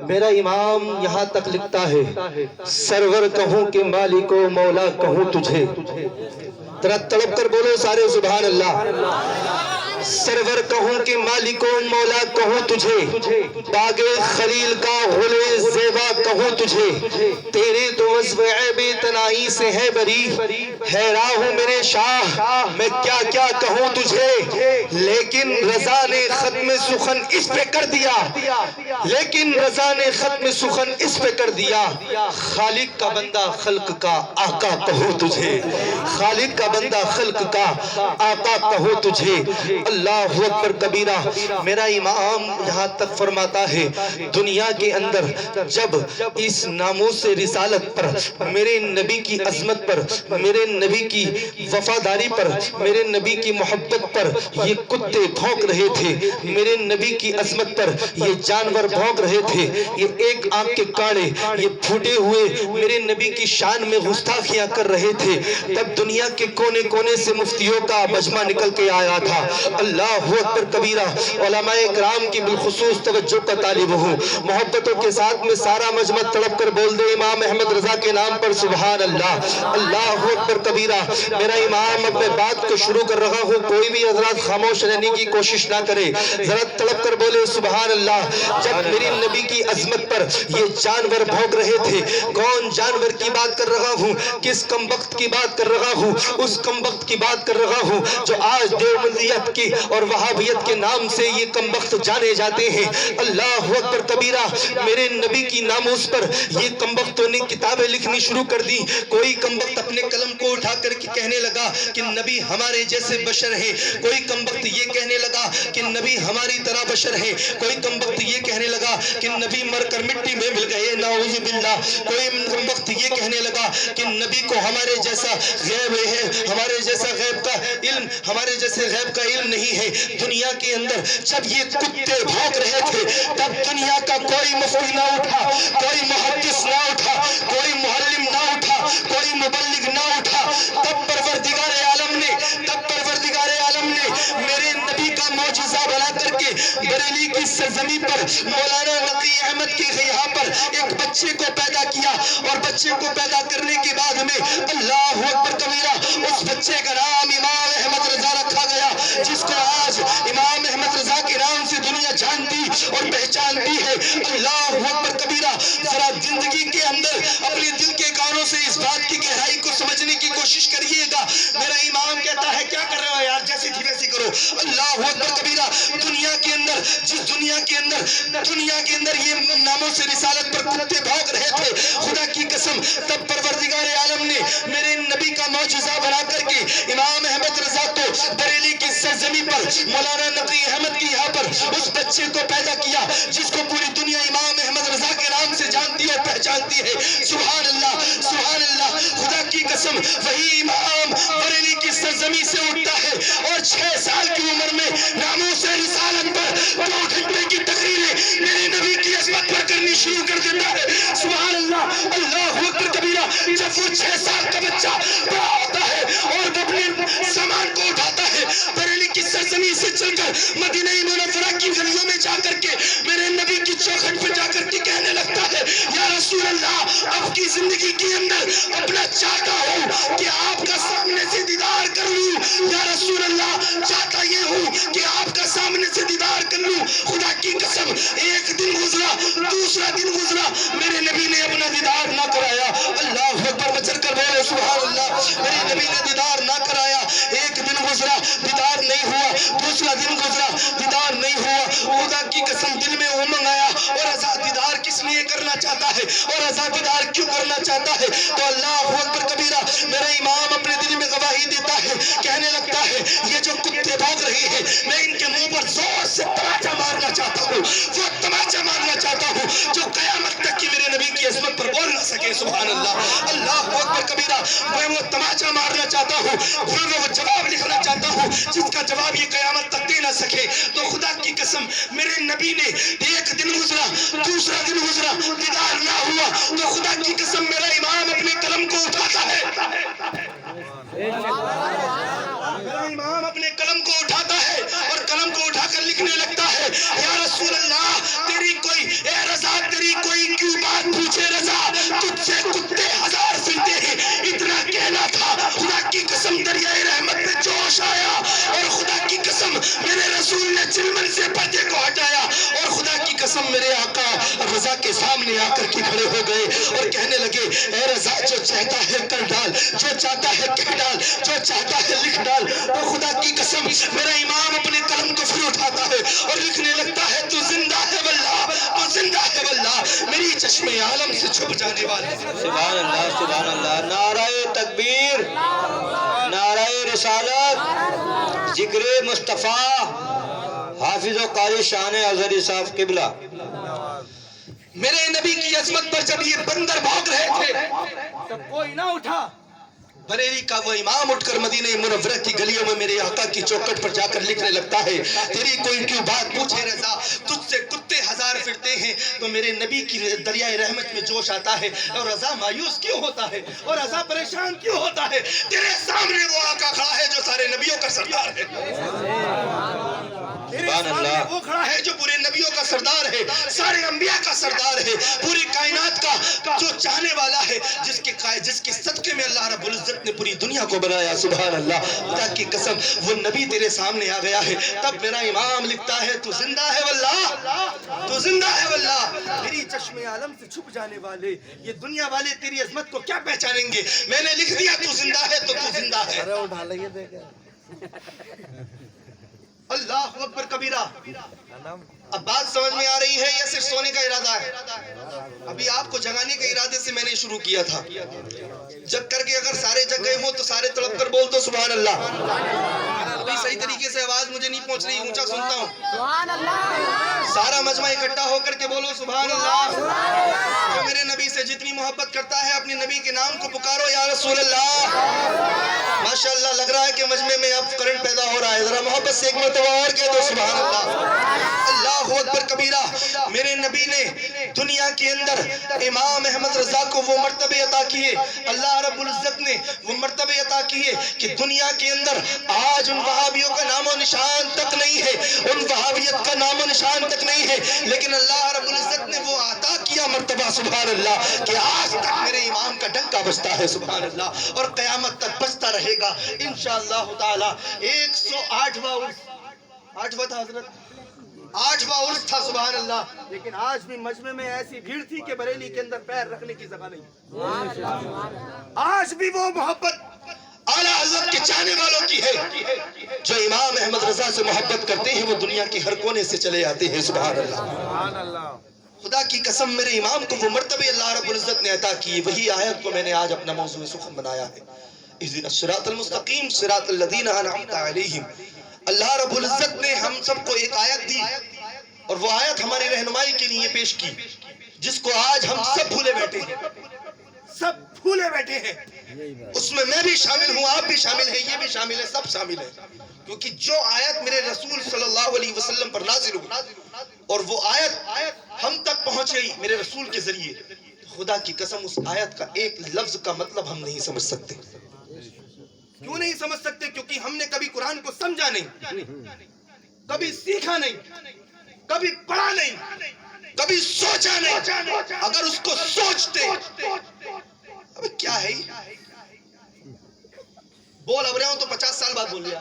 میرا امام یہاں تک لکھتا ہے سرور کہوں کہ مالک و مولا کہوں تجھے، ذرا تڑپ کر بولو سارے سبحان اللہ۔ سرور کہوں کہ مالک و مولا کہوں تجھے، باغ خلیل کا غل زیبا کہوں تجھے، تیرے تو وصف عیب تنائی سے ہے بری، حیران ہوں میرے شاہ میں کیا کیا کہوں تجھے، لیکن رضا نے ختم سخن اس پہ کر دیا، لیکن رضا نے ختم سخن اس پہ کر دیا، خالق کا بندہ خلق کا آقا کہوں تجھے، خالق کا بندہ خلق کا آقا کہوں تجھے۔ اللہ اکبر کبیرہ۔ میرا امام یہاں تک فرماتا ہے دنیا کے اندر جب اس ناموس رسالت پر، میرے نبی کی عظمت پر، میرے نبی کی وفاداری پر، میرے نبی کی محبت پر یہ کتے بھونک رہے تھے، میرے نبی کی عظمت پر یہ جانور بھونک رہے تھے، یہ ایک آنکھ کے کاڑے یہ پھوٹے ہوئے میرے نبی کی شان میں گستاخیاں کر رہے تھے، تب دنیا کے کونے کونے سے مفتیوں کا مجمع نکل کے آیا تھا۔ اللہ اکبر کبیرہ۔ علماء اکرام کی بالخصوص توجہ کا طالب ہوں، محبتوں کے ساتھ میں سارا مجمع تڑپ کر بول دے امام احمد رضا کے نام پر سبحان اللہ۔ اللہ اکبر کبیرہ۔ میرا امام اپنے بات کو شروع کر رہا ہوں، کوئی بھی حضرات خاموش رہنے کی کوشش نہ کرے، ذرا تڑپ کر بولے سبحان اللہ۔ جب میری نبی کی عظمت پر یہ جانور بھونک رہے تھے، کون جانور کی بات کر رہا ہوں، کس کم وقت کی بات کر رہا ہوں، اس کم وقت کی بات کر رہا ہوں جو آج دیوبندیت کی اور وہابیت کے نام سے یہ کم وقت جانے جاتے ہیں۔ اللہ اکبر کبیرہ۔ میرے نبی کی ناموس پر یہ کم وقتوں نے کتابیں لکھنی شروع کر دی، کوئی کم وقت اپنے قلم کو اٹھا کر کہنے لگا کہ نبی ہمارے جیسے بشر ہیں، کوئی کم وقت یہ کہنے لگا کہ نبی ہماری طرح بشر ہیں، کوئی کم وقت یہ کہنے لگا کہ نبی مر کر مٹی میں مل گئے نعوذ باللہ، کوئی کم وقت یہ کہنے لگا کہ نبی کو ہمارے جیسا غیب ہے، ہمارے جیسا غیب کا علم، ہمارے جیسے غیب کا علم نہیں ہے۔ دنیا کے اندر جب یہ کتے بھونک رہے تھے تب دنیا کا کوئی مفتی نہ اٹھا، کوئی محدث نہ اٹھا، کوئی معلم نہ اٹھا، کوئی مبلغ نہ اٹھا، تب پروردگار عالم نے میرے نبی کا معجزہ بنا کر کے بریلی کی سرزمین پر مولانا نقی احمد کی یہاں پر ایک بچے کو پیدا کیا، اور بچے کو پیدا کرنے کے بعد میں اللہ اکبر کبیرہ اس بچے کا نام امام احمد رضا رکھا گیا، جس کو آج امام احمد رضا کے نام سے دنیا جانتی اور پہچانتی ہے۔ اللہ اکبر کبیرہ۔ ذرا زندگی کے اندر اپنے دل کے کانوں سے اس بات کی گہرائی کو سمجھنے کی کوشش کریے گا۔ میرا امام کہتا ہے کیا کر رہے ہو یار، جیسی تھی ویسی کرو۔ اللہ اکبر کبیرہ۔ دنیا کے اندر جس دنیا کے اندر یہ ناموس رسالت پر کتے بھونک رہے تھے، خدا کی قسم تب پروردگار عالم نے میرے نبی کا معجزہ بنا کر کے امام احمد رضا کو بریلی کی سرزمین پر مولانا نقی احمد کی یہاں پر اس بچے کو پیدا کیا جس کو پوری دنیا امام احمد رضا کے نام سے جانتی اور پہچانتی ہے۔ سبحان اللہ، سبحان اللہ۔ خدا کی قسم وہی امام بریلی کی سرزمین سے اٹھتا ہے اور 6 سال کی عمر میں ناموس رسالت پر 2 گھنٹے کی تقریریں میرے نبی کی عظمت پر کرنی شروع کر دیتا ہے۔ سبحان اللہ، اللہ اکبر کبیرہ۔ جب وہ 6 سال کا بچہ بڑا ہوتا ہے اور وہ اپنے سامان کو اٹھاتا ہے، بریلی کی سرزمین سے چل کر مدینہ منورہ کی گلیوں میں جا کر کے میرے نبی کی چوکھٹ پہ جا کر کے کہنے لگتا ہے یا رسول اللہ، اب کی زندگی کے اندر اپنا چاہتا ہوں کہ آپ کا سامنے سے دیدار کر لوں، یا رسول اللہ چاہتا یہ ہوں کہ آپ کا سامنے سے دیدار کر لوں۔ خدا کی قسم ایک دن گزرا، دوسرا دن گزرا، میرے نبی نے اپنا دیدار نہ کرایا۔ اللہ اکبر، بچر کر بولے سبحان اللہ۔ میرے نبی نے دیدار نہ کرایا، ایک دن گزرا دیدار نہیں ہوا، دوسرا دن گزرا دیدار نہیں ہوا۔ خدا کی قسم دل میں امنگ آیا، اور آزاد دیدار کس لیے کرنا چاہتا ہے اور آزاد دیدار کیوں کرنا چاہتا ہے؟ تو اللہ اکبر کبیرہ میرا امام اپنے دل میں گواہی دیتا ہے، کہنے لگتا ہے یہ جو کتے بھونک رہی ہیں میں ان کے منہ پر زور سے تماچا مارنا چاہتا ہوں، وہ تماچا مارنا چاہتا ہوں جو قیامت تک کی میرے نبی کی عظمت پر بول نہ سکے۔ سبحان اللہ، اللہ اکبر کبیرہ۔ میں وہ تماچا مارنا چاہتا ہوں، میں وہ جواب لکھنا چاہتا ہوں جس کا جواب یہ قیامت تک دے نہ سکے۔ تو خدا کی قسم میرے نبی نے ایک دن گزرا، دوسرا دن گزرا، دیدار نہ ہوا، تو خدا کی قسم میرا امام اپنے قلم کو اٹھاتا ہے، میرا امام اپنے قلم کو اٹھاتا ہے اور قلم کو اٹھا کر لکھنے لگتا ہے یا رسول اللہ، تیری کوئی اے رضا پوچھے رضا تجھ سے کتے ہزار پھرتے ہیں، اتنا کہنا تھا، خدا کی قسم دریائے رحمت میں جوش آیا، اور خدا کی قسم میرے رسول نے چلمن سے پردے کو ہٹایا، اور خدا کی قسم میرے آقا رضا کے سامنے آ کر کے کھڑے ہو گئے اور کہنے لگے اے رضا جو چاہتا ہے کر ڈال، جو چاہتا ہے کہہ ڈال، جو چاہتا ہے لکھ ڈال۔ اور خدا کی قسم میرا امام اپنے قلم کو پھر اٹھاتا ہے اور لکھنے لگتا ہے تو زندہ ہے واللہ، تو زندہ ہے واللہ، میری چشم عالم سے چھپ جانے والے۔ سبحان اللہ سبحان اللہ، نعرہ تکبیر، نعرہ رسالت، ذکر مصطفیٰ، حافظ و قاری شان اظہری صاحب قبلہ۔ میرے نبی کی عظمت پر جب یہ بندر بھاگ رہے تھے تب کوئی نہ اٹھا۔ بریلی کا وہ امام اٹھ کر مدینہ منورہ کی گلیوں میں میرے آقا کی چوکٹ پر جا کر لکھنے لگتا ہے تیری کوئی کیوں بات پوچھے رضا تجھ سے کتے ہزار پھرتے ہیں، تو میرے نبی کی دریائے رحمت میں جوش آتا ہے، اور رضا مایوس کیوں ہوتا ہے اور رضا پریشان کیوں ہوتا ہے؟ تیرے سامنے وہ آقا کھڑا ہے جو سارے نبیوں کا سردار ہے، تیرے سامنے وہ کھڑا ہے جو پورے نبیوں کا سردار ہے، سارے انبیاء کا سردار ہے، پوری کائنات کا جو چاہنے والا ہے، جس کے صدقے میں اللہ رب العزت نے پوری دنیا کو بنایا۔ سبحان اللہ، خدا کی قسم وہ نبی تیرے سامنے آ گیا ہے، تب میرا امام لکھتا ہے تو زندہ ہے واللہ، تو زندہ ہے واللہ، میری چشم عالم سے چھپ جانے والے یہ دنیا والے تیری عظمت کو کیا پہچانیں گے؟ میں نے لکھ دیا تو زندہ ہے تو تو زندہ ہے۔ اللہ اکبر کبیرہ۔ اب بات سمجھ میں آ رہی ہے یا صرف سونے کا ارادہ ہے؟ ابھی آپ کو جگانے کے ارادے سے میں نے شروع کیا تھا، جگ کر کے اگر سارے جگ گئے ہوں تو سارے تڑپ کر بول دو سبحان اللہ۔ ابھی صحیح طریقے سے آواز مجھے نہیں پہنچ رہی، اونچا سنتا ہوں، سارا مجمع اکٹھا ہو کر کے بولو سبحان اللہ۔ جو میرے نبی سے جتنی محبت کرتا ہے اپنے نبی کے نام کو پکارو یا رسول اللہ۔ ماشاءاللہ لگ رہا ہے کہ مجمع میں اب کرنٹ پیدا ہو رہا ہے، ذرا محبت سے ایک مرتبہ اور کہہ دو سبحان اللہ۔ اللہ اکبر کبیرہ۔ میرے نبی نے دنیا کے اندر امام احمد رضا کو وہ مرتبے عطا کیے، اللہ رب العزت نے وہ مرتبے عطا کیے کہ دنیا کے اندر آج ان وہابیوں کا نام و نشان تک نہیں ہے، ان وہابیت کا نام و نشان تک نہیں ہے، لیکن اللہ رب العزت نے وہ عطا کیا مرتبہ سبحان اللہ کہ آج تک میرے امام کا ڈنکا بجتا ہے سبحان اللہ، اور قیامت تک بجتا رہے گا انشاءاللہ تعالی۔ 108واں تھا حضرت، 8واں عرس تھا سبحان اللہ، لیکن آج بھی مجمع میں ایسی بھیڑ تھی کہ بریلی کے اندر پیر رکھنے کی جگہ نہیں۔ آج بھی وہ محبت اعلیٰ حضرت کے چاہنے والوں کی ہے، جو امام احمد رضا سے محبت کرتے ہیں وہ دنیا کے ہر کونے سے چلے آتے ہیں سبحان اللہ۔ خدا کی قسم میرے امام کو وہ مرتبے اللہ رب العزت نے عطا کی، وہی آیت کو میں نے آج اپنا موضوع سخن بنایا ہے، اہدنا الصراط المستقیم صراط الذین انعمت علیہم۔ اللہ رب العزت نے ہم سب کو ایک آیت دی، اور وہ آیت ہماری رہنمائی کے لیے پیش کی، جس کو آج ہم سب بھولے بیٹھے ہیں، سب بھولے بیٹھے ہیں۔ اس میں میں بھی شامل ہوں، آپ بھی شامل ہیں، یہ بھی شامل ہے، سب شامل ہیں، کیونکہ جو آیت میرے رسول صلی اللہ علیہ وسلم پر نازل ہوئی اور وہ آیت ہم تک پہنچ گئی میرے رسول کے ذریعے، خدا کی قسم اس آیت کا ایک لفظ کا مطلب ہم نہیں سمجھ سکتے۔ کیوں نہیں سمجھ سکتے؟ کیونکہ ہم نے کبھی قرآن کو سمجھا نہیں، کبھی سیکھا نہیں، کبھی پڑھا نہیں، کبھی سوچا نہیں۔ اگر اس کو سوچتے، اب کیا ہے بول اب رہے ہوں تو 50 سال بعد بول لیا۔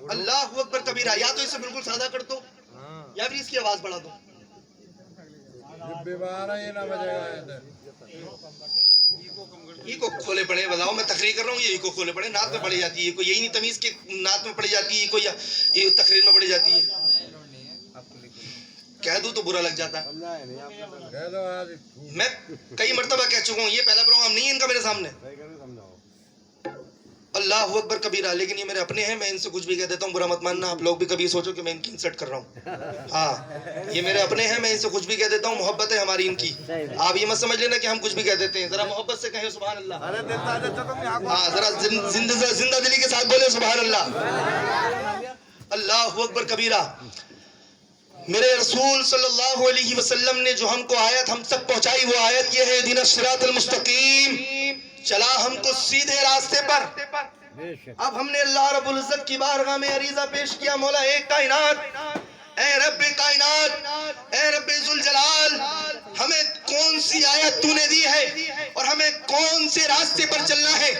اللہ اکبر کبیرہ۔ یا تو اسے بالکل سادہ کر دو یا پھر اس کی آواز بڑھا دو۔ ایکو کھولے پڑے، بتاؤ میں تقریر کر رہا ہوں، یہ ایکو کھولے پڑے، نعت میں پڑھی جاتی ہے، کوئی یہی نہیں تمیز کہ نعت میں پڑھی جاتی ہے، کوئی یہ تقریر میں پڑھی جاتی ہے۔ کہہ دوں تو برا لگ جاتا ہے، میں کئی مرتبہ کہہ چکا ہوں، یہ پہلا پروگرام نہیں ہے ان کا میرے سامنے۔ اللہ اکبر کبیرہ۔ لیکن یہ میرے اپنے ہیں، میں ان سے کچھ بھی کہہ دیتا ہوں، برا مت ماننا، آپ لوگ بھی کبھی سوچو کہ میں ان کی انسلٹ کر رہا ہوں۔ ہاں یہ میرے اپنے ہیں، میں ان سے کچھ بھی کہہ دیتا ہوں، محبت ہے ہماری ان کی، آپ یہ مت سمجھ لینا کہ ہم کچھ بھی کہہ دیتے ہیں، ذرا محبت سے کہیں سبحان اللہ۔ ہاں ذرا زندہ دلی کے ساتھ بولے سبحان اللہ۔ اللہ اکبر کبیرہ۔ میرے رسول صلی اللہ علیہ وسلم نے جو ہم کو آیت ہم تک پہنچائی، وہ آیت یہ ہے اہدنا الصراط المستقیم، چلا ہم کو سیدھے راستے پر۔ اب ہم نے اللہ رب العزت کی بارگاہ میں عریضہ پیش کیا، مولا ایک کائنات، اے اے رب کائنات، اے رب ذوالجلال، ہمیں کون سی آیت تو نے دی ہے اور ہمیں کون سے راستے پر چلنا ہے؟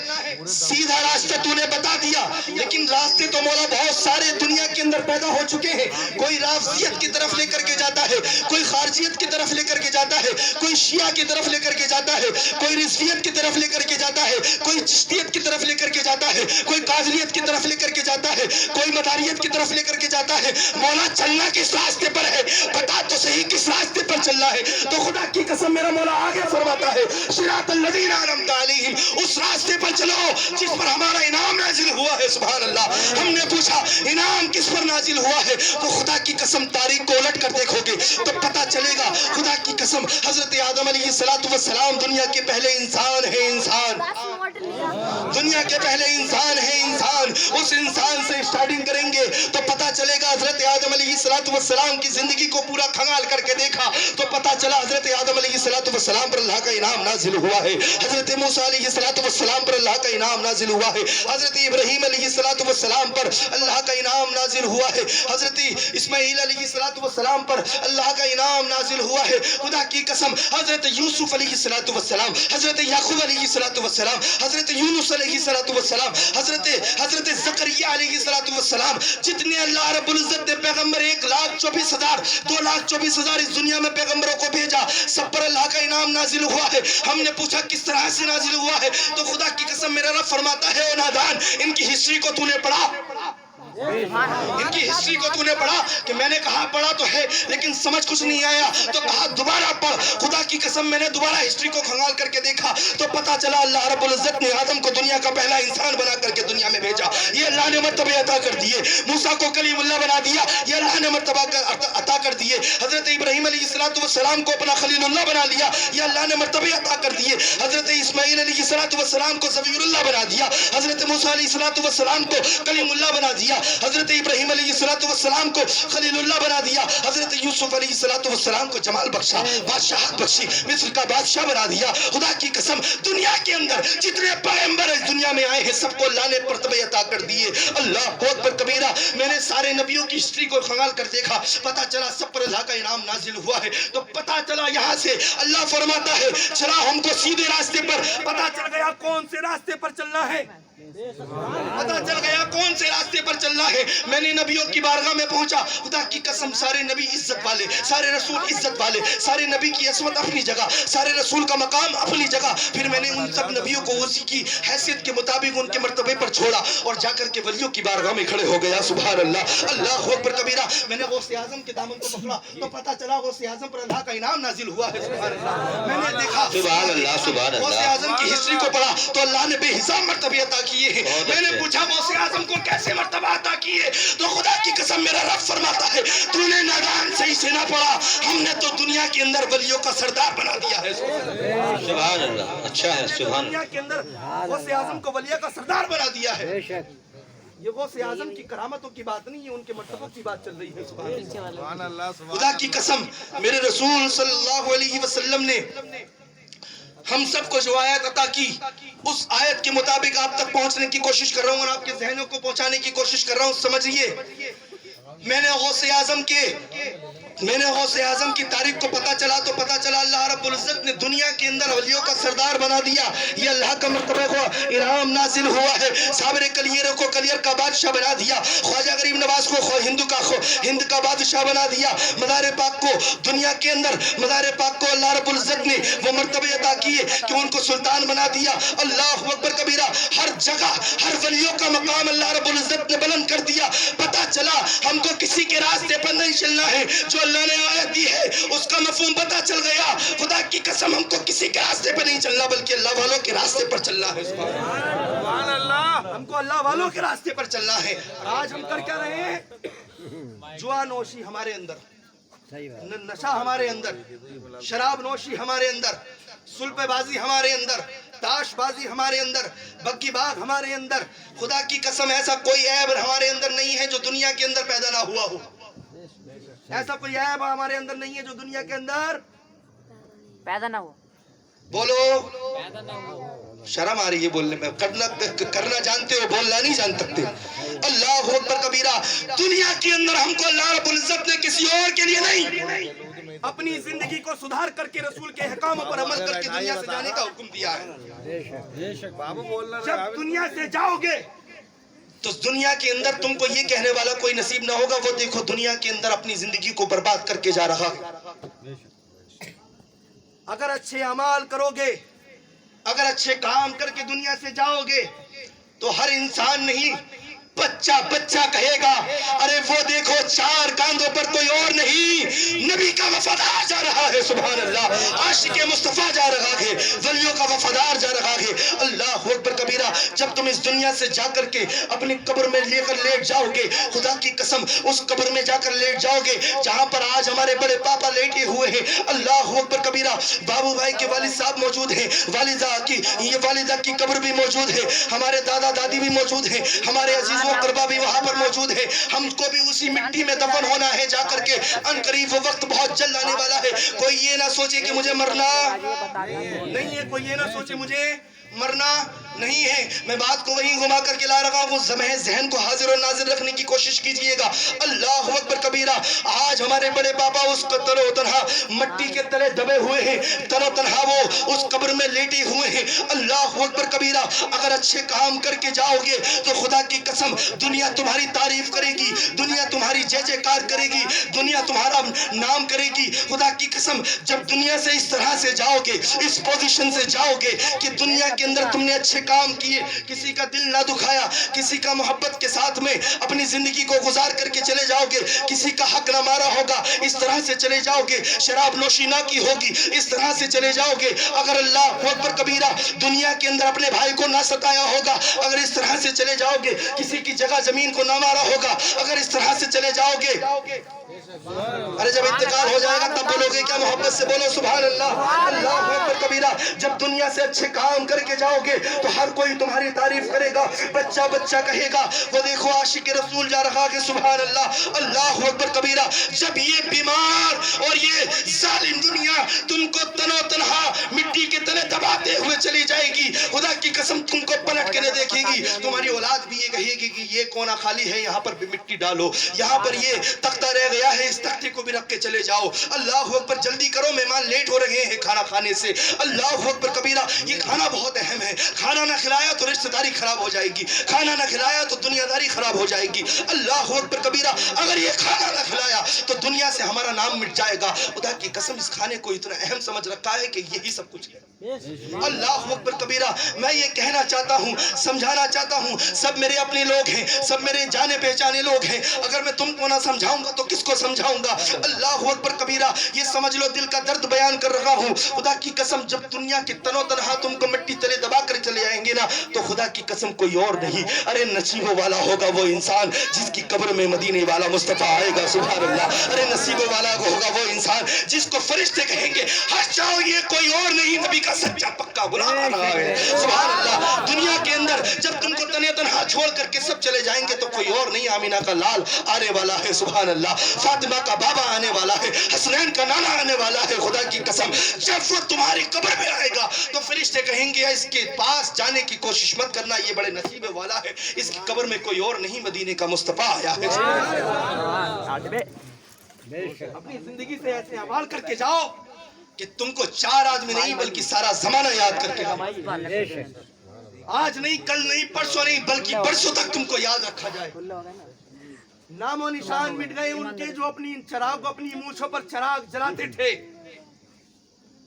سیدھا راستہ تو نے بتا دیا، لیکن راستے تو مولا بہت سارے دنیا کے اندر پیدا ہو چکے ہیں۔ کوئی رافضیت کی طرف لے کر کے جاتا ہے، کوئی خارجیت کی طرف لے کر کے جاتا ہے، کوئی شیعہ کی طرف لے کر کے جاتا ہے، کوئی رضویت کی طرف لے کر کے جاتا ہے، کوئی چشتیت کی طرف لے کر کے جاتا ہے، کوئی قادریت کی طرف لے کر کے جاتا ہے، کوئی مداریت کی طرف لے کر کے جاتا ہے۔ مولا چلنا کس راستے پر ہے؟ بتا تو صحیح کس راستے پر چلنا ہے؟ تو خدا کی قسم میرا مولا آگے فرماتا ہے صراط الذین انعمت علیہم، اس راستے پر چلو جس پر ہمارا انعام نازل ہوا ہے۔ سبحان اللہ۔ ہم نے پوچھا انعام کس پر نازل ہوا ہے؟ تو خدا کی قسم تاریخ کو الٹ کر دیکھو گے تو پتا چلے گا۔ خدا کی قسم حضرت آدم علیہ السلام دنیا کے پہلے انسان ہے، انسان دنیا کے پہلے انسان ہے، انسان۔ اس انسان سے سٹارٹنگ کریں گے تو پتا چلے گا حضرت آدم علیہ السلام کی زندگی کو پورا کھنگال کر کے دیکھا تو پتا چلا حضرت آدم علیہ السلام پر اللہ کا انعام نازل ہوا ہے۔ حضرت موسیٰ علیہ السلام پر اللہ کا انعام نازل ہوا ہے۔ حضرت ابراہیم علیہ السلام پر اللہ کا انعام نازل ہوا ہے۔ حضرت اسماعیل علیہ السلام پر اللہ کا انعام نازل ہوا ہے۔ خدا کی قسم حضرت یوسف علیہ السلام، حضرت یعقوب علیہ السلام، حضرت یونس علیہ السلام، حضرت زکریا علیہ السلام، جتنے اللہ رب العزت نے پیغمبر 1,24,000 2,24,000 اس دنیا میں پیغمبروں کو بھیجا، سب پر اللہ کا انعام نازل ہوا ہے۔ ہم نے پوچھا کس طرح سے نازل ہوا ہے؟ تو خدا کی قسم میرا رب فرماتا ہے، او نادان، ان کی ہسٹری کو تو نے پڑھا؟ ان کی ہسٹری کو تو نے پڑھا؟ کہ میں نے کہا پڑھا تو ہے لیکن سمجھ کچھ نہیں آیا، تو کہا دوبارہ پڑھ۔ خدا کی قسم میں نے دوبارہ ہسٹری کو کھنگال کر کے دیکھا تو پتا چلا اللہ رب العزت نے آدم کو دنیا کا پہلا انسان بنا کر کے دنیا میں بھیجا۔ یہ اللہ نے مرتبے عطا کر دیے۔ موسیٰ کو کلیم اللہ بنا دیا، یہ اللہ نے مرتبہ عطا کر دیے۔ حضرت ابراہیم علیہ السلام کو اپنا خلیل اللہ بنا لیا، یہ اللہ نے مرتبے عطا کر دیے۔ حضرت اسماعیل علیہ السلام کو ذبیح اللہ بنا دیا، حضرت موسیٰ علیہ السلام کو کلیم اللہ بنا دیا، حضرت ابراہیم علیہ السلام کو خلیل اللہ بنا دیا، حضرت یوسف علیہ السلام کو جمال بخشا، بادشاہت بخشی، مصر کا بادشاہ بنا دیا۔ خدا کی قسم دنیا کے اندر جتنے پیغمبر اس دنیا میں آئے ہیں سب کو اللہ نے مرتبے عطا کر دیے۔ اللہ اکبر کبیرہ۔ میں نے سارے نبیوں کی ہسٹری کو کھنگال کر دیکھا، پتا چلا سب پر اللہ کا انعام نازل ہوا ہے۔ تو پتا چلا یہاں سے اللہ فرماتا ہے چلا ہم کو سیدھے راستے پر، پتا چل گیا کون سے راستے پر چلنا ہے، پتا چل گیا کون سے راستے پر چلنا ہے۔ میں نے نبیوں کی بارگاہ میں پہنچا، خدا کی قسم سارے نبی عزت والے، سارے رسول عزت والے، سارے نبی کی عصمت اپنی جگہ، سارے رسول کا مقام اپنی جگہ۔ پھر میں نے ان سب نبیوں کو اسی کی حیثیت کے مطابق ان کے مرتبے پر چھوڑا اور جا کر کے ولیوں کی بارگاہ میں کھڑے ہو گیا۔ سبحان اللہ، اللہ اکبر کبیرہ۔ میں نے غوث اعظم کے دامن کو پکڑا تو پتا چلا غوث اعظم پر اللہ کا انعام نازل ہوا ہے۔ سبحان اللہ۔ میں نے دیکھا سبحان اللہ، سبحان اللہ۔ غوث اعظم کی ہسٹری کو پڑھا تو اللہ نے بے حساب مرتبے عطا کیے ہیں۔ میں نے پوچھا غوث اعظم کو کیسے مرتبہ عطا کیے؟ تو خدا کی قسم میرا رب فرماتا ہے تو نے نادان صحیح سے نہ پڑھا، ہم نے تو دنیا کے اندر ولیوں کا سردار بنا دیا ہے۔ سبحان اللہ، اچھا ہے، سبحان دنیا کے اندر غوث اعظم کو ولیوں کا سردار بنا دیا ہے۔ یہ غوث اعظم کی کرامتوں کی بات نہیں ہے، ان کے مرتبوں کی بات چل رہی ہے۔ سبحان اللہ۔ خدا کی قسم میرے رسول صلی اللہ علیہ وسلم نے ہم سب کو جو آیت عطا کی اس آیت کے مطابق آپ تک پہنچنے کی کوشش کر رہا ہوں اور آپ کے ذہنوں کو پہنچانے کی کوشش کر رہا ہوں۔ سمجھئے میں نے غوث اعظم کی تاریخ کو پتا چلا تو پتا چلا اللہ رب العزت نے دنیا کے اندر ولیوں کا سردار بنا دیا۔ یہ اللہ کا مرتبہ کو انعام نازل ہوا ہے۔ صابر کلیروں کو کلیر کا بادشاہ بنا دیا، خواجہ غریب نواز کو ہند کا بادشاہ بنا دیا۔ مزار پاک کو دنیا کے اندر اللہ رب العزت نے وہ مرتبے عطا کیے کہ ان کو سلطان بنا دیا۔ اللہ اکبر کبیرہ۔ ہر جگہ ہر ولیوں کا مقام اللہ رب العزت نے بلند کر دیا۔ پتا چلا ہم کو کسی کے راستے پر نہیں چلنا ہے، جو اللہ نے آیت دی ہے اس کا مفہوم پتا چل گیا۔ خدا کی قسم ہم کو کسی کے راستے پر نہیں چلنا بلکہ اللہ والوں کے راستے پر چلنا ہے۔ سبحان اللہ۔ ہم کو اللہ والوں کے راستے پر چلنا ہے۔ آج ہم کر کیا رہے ہیں؟ جوا نوشی ہمارے اندر، نشہ ہمارے اندر، شراب نوشی ہمارے اندر، سلپے بازی ہمارے اندر، تاش بازی ہمارے اندر، بگی باغ ہمارے اندر۔ خدا کی قسم ایسا کوئی عیب ہمارے اندر نہیں ہے جو دنیا کے اندر پیدا نہ ہوا ہو۔ ایسا کوئی عیب ہمارے اندر نہیں ہے جو دنیا کے اندر پیدا نہ ہو۔ بولو شرم آ رہی ہے بولنے میں. کرنا جانتے ہو, بولنا نہیں جان سکتے. اللہ اکبر کبیرہ. دنیا کے اندر ہم کو اللہ رب العزت نے کسی اور کے لیے نہیں, اپنی زندگی کو سدھار کر کے رسول کے احکاموں پر عمل کر کے دنیا سے جانے کا حکم دیا ہے. جب دنیا سے جاؤ گے تو دنیا کے اندر تم کو یہ کہنے والا کوئی نصیب نہ ہوگا وہ دیکھو دنیا کے اندر اپنی زندگی کو برباد کر کے جا رہا ہے. اگر اچھے اعمال کرو گے, اگر اچھے کام کر کے دنیا سے جاؤ گے تو ہر انسان نہیں, بچہ بچہ کہے گا ارے وہ دیکھو چار کاندھوں پر کوئی اور نہیں, نبی کا وفادار جا رہا ہے. سبحان اللہ. عاشق مصطفیٰ جا رہا ہے, ولیوں کا وفادار جا رہا ہے. اللہ اکبر کبیرہ. جب تم اس دنیا سے جا کر کے اپنی قبر میں لے کر لیٹ جاؤ گے, خدا کی قسم اس قبر میں جا کر لیٹ جاؤ گے جہاں پر آج ہمارے بڑے پاپا لیٹے ہوئے ہیں. اللہ اکبر کبیرہ. بابو بھائی کے والد صاحب موجود ہیں, والدہ کی قبر بھی موجود ہے, ہمارے دادا دادی بھی موجود ہیں, ہمارے عزیز قربا بھی وہاں پر موجود ہے. ہم کو بھی اسی مٹی میں دفن ہونا ہے جا کر کے. ان قریب وہ وقت بہت جلد آنے والا ہے. کوئی یہ نہ سوچے کہ مجھے مرنا نہیں ہے, کوئی یہ نہ سوچے مجھے مرنا نہیں ہے. میں بات کو وہیں گھما کر کے لا رہا ہوں. ذہن کو حاضر و ناظر رکھنے کی کوشش کیجئے گا. اللہ اکبر کبیرہ. آج ہمارے بڑے پاپا اس تن و تنہا مٹی کے تلے دبے ہوئے ہیں, تن و تنہا وہ اس قبر میں لیٹے ہوئے ہیں. اللہ اکبر کبیرہ. اگر اچھے کام کر کے جاؤ گے تو خدا کی قسم دنیا تمہاری تعریف کرے گی, دنیا تمہاری جے جے کار کرے گی, دنیا تمہارا نام کرے گی. خدا کی قسم جب دنیا سے اس طرح سے جاؤ گے, اس پوزیشن سے جاؤ گے کہ دنیا کے اندر تم نے اچھے کام کیے, کسی کا دل نہ دکھایا, کسی کا محبت کے ساتھ میں اپنی زندگی کو گزار کر کے چلے جاؤ گے, کسی کا حق نہ مارا ہوگا, اس طرح سے چلے جاؤ گے, شراب نوشی نہ کی ہوگی, اس طرح سے چلے جاؤ گے. اگر اللہ اکبر کبیرہ دنیا کے اندر اپنے بھائی کو نہ ستایا ہوگا, اگر اس طرح سے چلے جاؤ گے, کسی کی جگہ زمین کو نہ مارا ہوگا, اگر اس طرح سے چلے جاؤ گے, ارے جب انتقال ہو جائے گا تب بولو گے کیا؟ محبت سے بولو سبحان اللہ. اللہ اکبر کبیرہ. جب دنیا سے اچھے کام کر کے جاؤ گے تو ہر کوئی تمہاری تعریف کرے گا, بچہ بچہ کہے گا وہ دیکھو عاشق رسول جا رہا ہے. سبحان اللہ. اللہ اکبر کبیرہ. جب یہ بیمار اور یہ ظالم دنیا تم کو تنو تنہا مٹی کے تلے دباتے ہوئے چلی جائے گی, خدا کی قسم تم کو پلٹ کے نہ دیکھے گی. تمہاری اولاد بھی یہ کہے گی کہ یہ کونا خالی ہے, یہاں پر بھی مٹی ڈالو, یہاں پر یہ تختہ رہ گیا ہے, اس تختے کو بھی رکھ کے چلے جاؤ. اللہ اکبر. جلدی کرو, مہمان لیٹ ہو رہے ہیں کھانا کھانے سے. اللہ اکبر کبیرہ. یہ کھانا بہت اہم ہے. کھانا نہ کھلایا تو رشتہ داری خراب ہو جائے گی, کھانا نہ کھلایا تو دنیا داری خراب ہو جائے گی. اللہ اکبر کبیرہ. اگر یہ کھانا نہ کھلایا تو دنیا سے ہمارا نام مٹ جائے گا. خدا کی قسم اس کھانے کو اتنا اہم سمجھ رکھا ہے کہ یہی سب کچھ ہے. اللہ اکبر کبیرہ. میں یہ کہنا چاہتا ہوں, سمجھانا چاہتا ہوں, سب میرے اپنے لوگ ہیں, سب میرے جانے پہچانے لوگ ہیں. اگر میں تم کو نہ سمجھاؤں گا تو کس کو سمجھاؤں گا؟ اللہ اکبر کبیرہ. یہ سمجھ لو دل کا درد بیان کر رہا ہوں. خدا کی قسم جب دنیا کے تنو تنہا تم کو مٹی تلے دبا کر چلے جائیں گے نا تو خدا کی قسم کوئی اور نہیں, ارے نصیبوں والا ہوگا وہ انسان جس کی قبر میں مدینے والا مصطفیٰ آئے گا. سبحان اللہ. ارے نصیبوں والا ہوگا وہ انسان جس کو فرشتے کہیں گے ہٹ جاؤ, یہ کوئی اور نہیں, نبی کا سچا پکا بلا رہا ہے. سبحان اللہ. دنیا کے اندر جب تم کو تنے تنہا چھوڑ کر کے سب چلے جائیں گے تو کوئی اور نہیں, آمینہ کا لال آنے والا ہے. سبحان اللہ. فاطمہ کا بابا آنے والا ہے, حسنین کا نانا آنے والا ہے. خدا کی قسم جب وہ تمہاری قبر میں آئے گا تو فرشتے کہیں گے اس کے پاس جانے کی کوشش مت کرنا, یہ بڑے نصیب والا ہے, اس کی قبر میں کوئی اور نہیں, مدینے کا مصطفیٰ آیا ہے. اپنی زندگی سے ایسے اعمال کر کے جاؤ کہ تم کو چار آدمی نہیں بلکہ سارا زمانہ یاد کر کے آج نہیں, کل نہیں, پرسوں نہیں, بلکہ برسوں تک تم کو یاد رکھا جائے. نام و نشان مٹ گئے ان کے جو اپنی چراغ اپنی مونچھوں پر چراغ جلاتے تھے.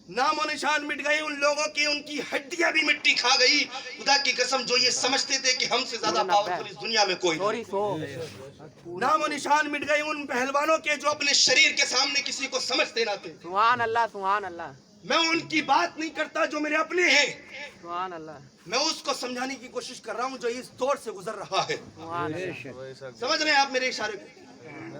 نام و نشان مٹ گئے ان لوگوں کی, ان کی ہڈیاں بھی مٹی کھا گئی. خدا کی قسم جو یہ سمجھتے تھے کہ ہم سے زیادہ پاورفل اس دنیا میں کوئی نہیں. نام و نشان مٹ گئے ان پہلوانوں کے جو اپنے شریر کے سامنے کسی کو سمجھتے نہ تھے. سبحان اللہ, سبحان اللہ. میں ان کی بات نہیں کرتا جو میرے اپنے ہیں, سبحان اللہ. میں اس کو سمجھانے کی کوشش کر رہا ہوں جو اس دور سے گزر رہا ہے. سبحان اللہ. سمجھ رہے ہیں آپ میرے اشارے کو؟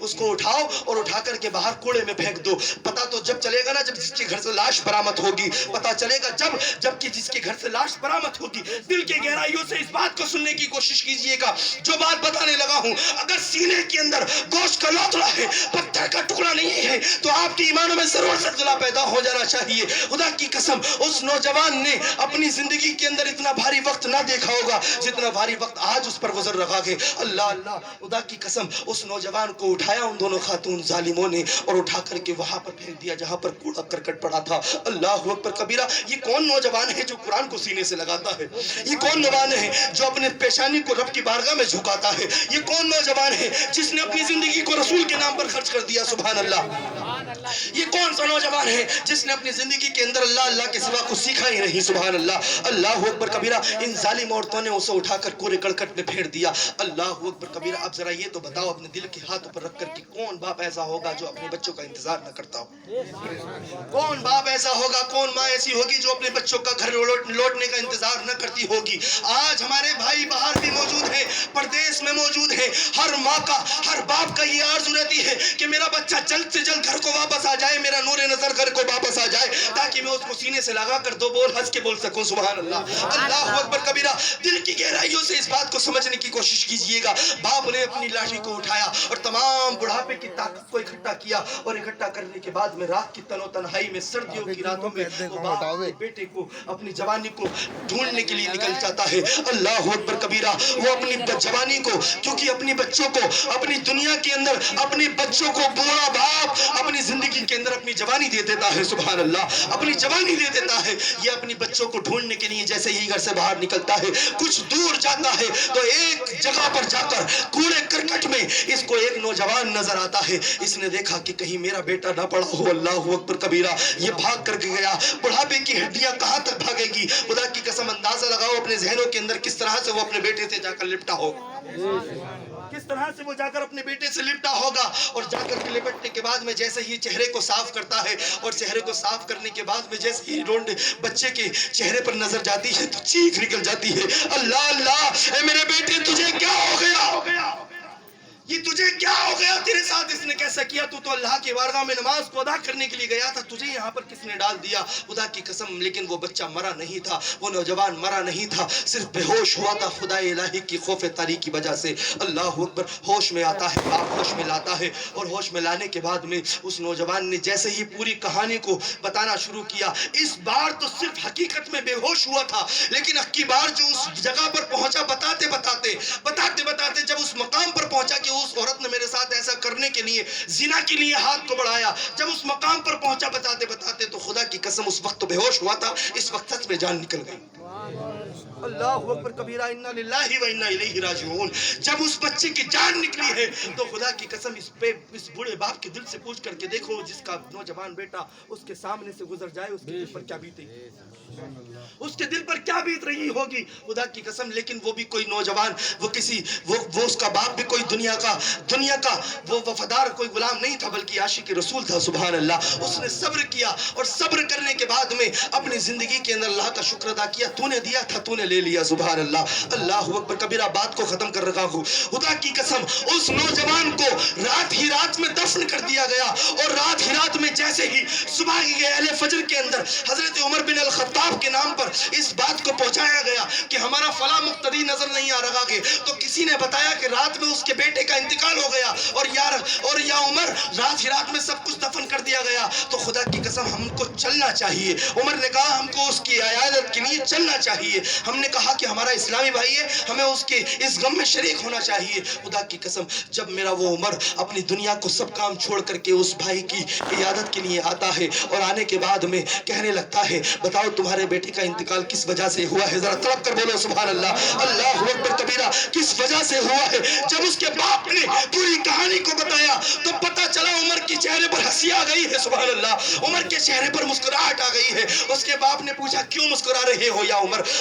اس کو اٹھاؤ اور اٹھا کر کے باہر کوڑے میں پھینک دو. پتہ تو جب چلے گا نا جب جس کے گھر سے لاش برآمد ہوگی, پتہ چلے گا جب کہ جس کے گھر سے لاش برآمد ہوگی. دل کے گہرائیوں سے اس بات کو سننے کی کوشش کیجئے گا جو بات بتانے لگا ہوں. اگر سینے کے اندر گوشت کا لوتڑا ہے, پتھر کا ٹکڑا نہیں ہے, تو آپ کے ایمانوں میں ضرور زلزلہ پیدا ہو جانا چاہیے. خدا کی قسم اس نوجوان نے اپنی زندگی کے اندر اتنا بھاری وقت نہ دیکھا ہوگا جتنا بھاری وقت آج اس پر گزر رہا ہے. اللہ اللہ, خدا کی قسم اس نوجوان کو اٹھایا ان دونوں خاتون ظالموں نے اور اٹھا کر کے وہاں پر پھینک دیا جہاں پر کوڑا کرکٹ پڑا تھا. اللہ اکبر کبیرہ. یہ کون نوجوان ہے جو قرآن کو سینے سے لگاتا ہے؟ یہ کون نوجوان ہے جو اپنے پیشانی کو رب کی بارگاہ میں جھکاتا ہے؟ یہ کون نوجوان ہے جس نے اپنی زندگی کو رسول کے نام پر خرچ کر دیا؟ سبحان اللہ. یہ کون سا نوجوان ہے جس نے اپنی زندگی کے اندر اللہ کے سوا کچھ سیکھا ہی نہیں؟ سبحان اللہ. اللہ اکبر کبیرہ. ان ظالم عورتوں نے اسے اٹھا کر کوڑے کرکٹ میں پھینک دیا. اللہ اکبر کبیرہ. اب ذرا یہ تو بتاؤ اپنے دل کے ہاتھوں پر رکھ کر کہ کون باپ ایسا ہوگا جو اپنے بچوں کا انتظار نہ کرتا ہو؟ کون باپ ایسا ہوگا, کون ماں ایسی ہوگی جو اپنے بچوں کا گھر لوٹنے کا انتظار نہ کرتی ہوگی؟ آج ہمارے بھائی باہر بھی موجود ہیں, پردیس میں موجود ہیں. ہر ماں کا, ہر باپ کا یہ آرزو رہتی ہے کہ میرا بچہ جلد سے جلد گھر کو واپس آ جائے, میرا نور نظر گھر کو واپس آ جائے, تاکہ میں اس کو سینے سے لگا کر دو بول ہنس کے بول سکوں سبحان اللہ. اللہ اکبر کبیرہ. دل کی گہرائیوں سے اس بات کو سمجھنے کی کوشش کیجئے گا. باپ نے اپنی لاٹھی کو اٹھایا اور تمام بڑھاپے کی طاقت کو اکٹھا کیا, اور اکٹھا کرنے کے بعد میں رات کی تن و تنہائی میں, سردیوں کی راتوں میں وہ باپ اپنے بیٹے کو, اپنی جوانی کو ڈھونڈنے کے لیے نکل جاتا ہے. اللہ اکبر کبیرہ. وہ اپنی جوانی کو, کیونکہ اپنی بچوں کو, اپنی دنیا کے اندر اپنے بچوں کو بوڑھا باپ اپنی زندگی کے اندر اپنی جوانی دے دیتا ہے. سبحان اللہ. اپنی جوانی دے دیتا ہے. یہ اپنی بچوں کو ڈھونڈنے کے لیے جیسے ہی گھر سے باہر نکلتا ہے, کچھ دور جاتا ہے تو ایک جگہ پر جا کر کوڑے کرکٹ میں اس کو ایک نوجوان نظر آتا ہے. اس نے دیکھا کہ کہیں میرا بیٹا نہ پڑا ہو. اللہ اکبر کبیرہ. یہ بھاگ کر کے گیا. بڑھاپے کی ہڈیاں کہاں تک بھاگے گی؟ خدا کی قسم اندازہ لگاؤ اپنے ذہنوں کے اندر کس طرح سے وہ اپنے بیٹے سے جا کر لپٹا ہوگا, کس طرح سے وہ جا کر اپنے بیٹے سے لپٹا ہوگا. اور جا کر کے لپٹنے کے بعد میں جیسے ہی چہرے کو صاف کرتا ہے, اور چہرے کو صاف کرنے کے بعد میں جیسے ہی رونڈ بچے کے چہرے پر نظر جاتی ہے تو چیخ نکل جاتی ہے, اللہ اللہ, اے میرے بیٹے تجھے کیا ہو گیا؟ یہ تجھے کیا ہو گیا؟ تیرے ساتھ اس نے کیسا کیا؟ تو اللہ کی بارگاہ میں نماز کو ادا کرنے کے لیے گیا تھا, تجھے یہاں پر کس نے ڈال دیا؟ خدا کی قسم. لیکن وہ بچہ مرا نہیں تھا, وہ نوجوان مرا نہیں تھا, صرف بے ہوش ہوا تھا خدا الہی کی خوف تاریخ کی وجہ سے. اللہ اکبر. ہوش میں آتا ہے, باپ ہوش میں لاتا ہے, اور ہوش میں لانے کے بعد میں اس نوجوان نے جیسے ہی پوری کہانی کو بتانا شروع کیا. اس بار تو صرف حقیقت میں بے ہوش ہوا تھا, لیکن اب کی بار جو اس جگہ پر پہنچا, بتاتے بتاتے جب اس مقام پر پہنچا کہ اس عورت نے میرے ساتھ ایسا کرنے کے لیے, زنا کے لیے ہاتھ کو بڑھایا, جب اس مقام پر پہنچا بتاتے تو خدا کی قسم اس وقت تو بے ہوش ہوا تھا, اس وقت سچ میں جان نکل گئی. اللہ اکبر کبیرہ. انا للہ و انا الیہ راجعون. جب اس بچے کی جان نکلی ہے تو خدا کی قسم اس بوڑھے باپ کے دل سے پوچھ کر کے دیکھو, جس کا نوجوان بیٹا اس کے سامنے سے گزر جائے, اس کے دل پر کیا بیتے گی, اس کے دل پر کیا بیت رہی ہوگی. خدا کی قسم. لیکن وہ بھی کوئی نوجوان, وہ اس کا باپ بھی کوئی دنیا کا وہ وفادار کوئی غلام نہیں تھا, بلکہ عاشق رسول تھا. سبحان اللہ. اس نے صبر کیا, اور صبر کرنے کے بعد میں اپنی زندگی کے اندر اللہ کا شکر ادا کیا. تو نے دیا تھا, تو نے لے لیا. سبحان اللہ. اللہ اکبر کبیرہ. بات کو ختم کر رہا ہوں. خدا کی قسم اس نوجوان کو رات ہی رات میں دفن کر دیا گیا, اور رات ہی رات میں جیسے ہی صبح کے اہل فجر کے اندر حضرت عمر بن الخطاب کے نام پر اس بات کو پہنچایا گیا کہ ہمارا فلاں مقتدی نظر نہیں آ رہا ہے, تو کسی نے بتایا کہ رات میں اس کے بیٹے کا انتقال ہو گیا, اور یا عمر رات ہی رات میں سب کچھ دفن کر دیا گیا. تو خدا کی قسم ہم کو چلنا چاہیے. عمر نے کہا ہم کو اس کی عیادت کے لیے چلنا چاہیے. ہم نے کہا کہ ہمارا اسلامی بھائی ہے, ہمیں اس کے اس غم میں شریک ہونا چاہیے. خدا کی قسم جب میرا وہ عمر اپنی دنیا کو سب کام چھوڑ کر کے اس بھائی کی عیادت کے لیے آتا ہے, اور آنے کے بعد میں کہنے لگتا ہے بتاؤ تمہارے بیٹے کا انتقال کس وجہ سے ہوا ہے؟ ذرا تڑپ کر بولو سبحان اللہ. اللہ اکبر کبیرہ. کس وجہ سے ہوا ہے؟ جب اس کے باپ نے پوری کہانی کو بتایا تو پتہ چلا عمر کے چہرے پر ہنسی آ گئی ہے. سبحان اللہ. عمر کے چہرے پر مسکراہٹ آ گئی ہے. اس کے باپ نے پوچھا کیوں مسکرا رہے ہو یا عمر؟